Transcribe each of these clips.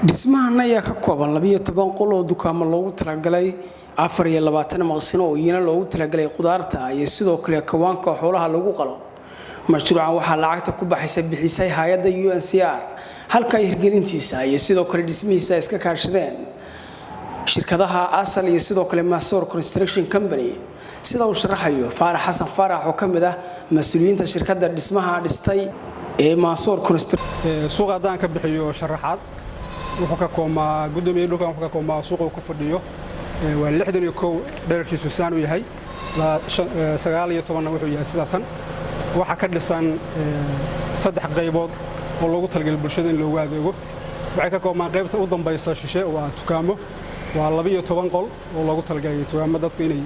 dhismahan ayaa ka kooban 12 qol oo dukaamo loogu talagalay 24 maqsin oo iyana loogu talagalay qudaarta iyo sidoo kale kawaanka xoolaha lagu qalo. mashruucan waxaa lacagta ku baxaysa bixisay hay'adda UNHCR halka hirgelintiisa iyo sidoo kale dhismihiisa iska kaashadeen shirkadaha asal iyo sidoo kale Masoor Construction Company. sida uu sharaxayo Faarax Xasan Faarax oo kamid ah mas'uuliyiinta shirkadda dhismaha dhistay ee Masoor Construction. suuqa hadaan ka bixiyo sharaxaad wuxuu ka koomaa gudoomiye dhulkan wuxuu ka koomaa suuqa ku fadhiyo waa 61 dhererkiisu saan u yahay 19 wuxuu yahay sida tan waxa ka dhisan saddex qaybood oo loogu talagalay bulshada in loo adeego waxa ka kooban qaybta u dambaysa shishe waa dukaamo waa 12 qol oo loogu talagalay dukaamo dadku inay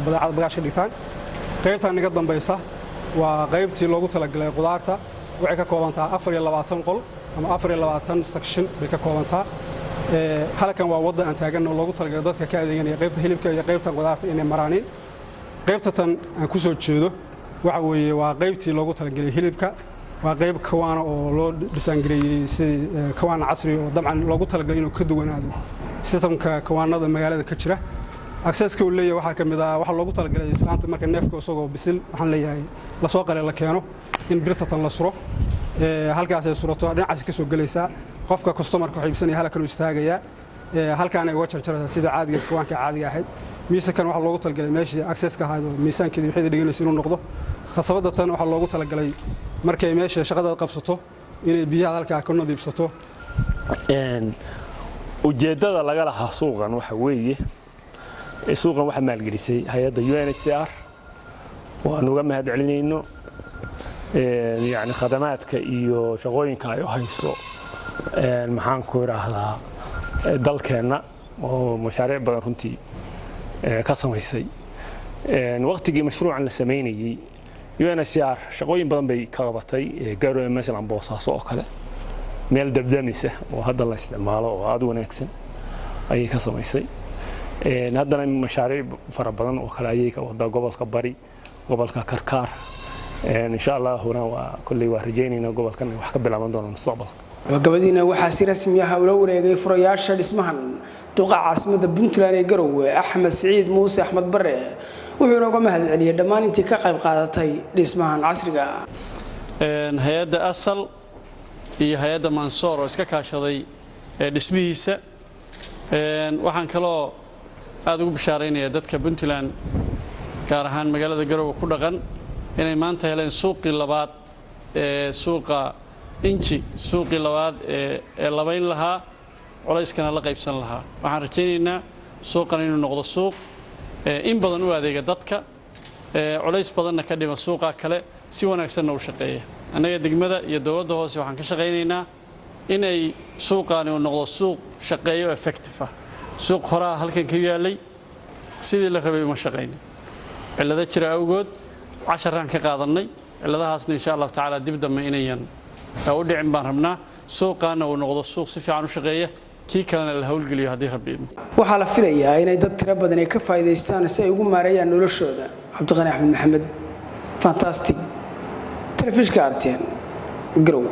badeecad bagaashka dhigtaan qaybta naga dambaysa waa qaybtii loogu talagalay qudaarta waxa ka koobantaa 24 qol ama 24 section bay ka koobantaa halkan waa wada aan taagan oo loogu talagalay dadka ka adeeganaya qaybta hilibka iyo qaybta qudaarta inay maraanin qaybta tan aan ku soo jeedo waxa weeye waa qaybtii loogu talagalay hilibka waa qayb kawaana oo loo dhisaan gareeyay si kawaan casri oo dabcan loogu talagalay inuu ka duwanaado sistamka kawaanada magaalada ka jira accesska uu leeyahay waxa kamid ah waxa loogu talagalay islaanta marka neefka isagoo bisil waxaan leeyahay la soo qalay la keeno in birta tan la suro halkaas ay surato dhinacaas ka soo galaysa qofka customer ka xiibsanaya halkan uu istaagaya halkaan ay uga jarjaraysaa sida caadiga kawaanka caadiga ahayd miisakan waxa loogu talagalay meeshii accesska ahaado miisaankeedii wixii dhiganaysa inuu noqdo khasabada tan waxa loogu talagalay markay meesha shaqada qabsato inay biyaha halka ka nadiifsato ujeedada laga lahaa suuqan waxa weeye suuqan waxa maalgelisay hay'adda UNHCR waan uga mahadcelinayno يعني خدماتك iyo shaqooyinka ay hayso maxaan ku raahdaa dalkeena oo mashaariic badan runtii ka samaysay waqtigii mashruucan la sameeyay UNHCR shaqooyin badan bay ka qabatay gaaro mesela Boosaaso oo kale meel dabdamisa oo hadda la isticmaalo oo aad wanaagsan ayay ka samaysay haddana mashaariic fara badan oo kale ayay ka wada gobolka Bari gobolka Karkaar إن شاء الله هنا وكل وارجيننا قبل كنا وحكي بالعمل دون المستقبل. وقبلنا وحاسير اسمي هؤلاء ورجع فرياش الاسمهن توقع عاصمة بنتلان يجرو أحمد سعيد موسى أحمد برة وحنا قام هذا عليه دمان أنت كقيب قادتي الاسمهن عصرها. هيدا أصل هي هيدا منصور وسكاكاشضي الاسميس وحن كلا أدوب بشارين يدك بنتلان كارهان مجال الجرو كلغن inay maanta heleen suuqii labaad suuqa inji suuqii labaad ee labayn lahaa culayskana la qaybsan lahaa waxaan rajaynaynaa suuqan inuu noqdo suuq in badan u adeega dadka culays badanna ka dhima suuqa kale si wanaagsan u shaqeeya anaga degmada iyo dawladda hoose waxaan ka shaqaynaynaa inay suuqani uu noqdo suuq shaqeeyo effective ah suuq horaa halkan ka yaalay sidii la rabay uma shaqeynay cilada jira awgood 10 ka qaadanay ciladahaasna insha Allah taala dib dambe inayan u dhicin baan rabnaa suuqana uu noqdo suuq si fiican u shaqeeya kii kalena la hawlgeliyo hadii rabbi waxa la filayaa inay dad tiro badan ay ka faa'iideystaan si ay ugu maareeyaan noloshooda Cabdiqani Axmed Maxamed fantastic telefishka RTN Grow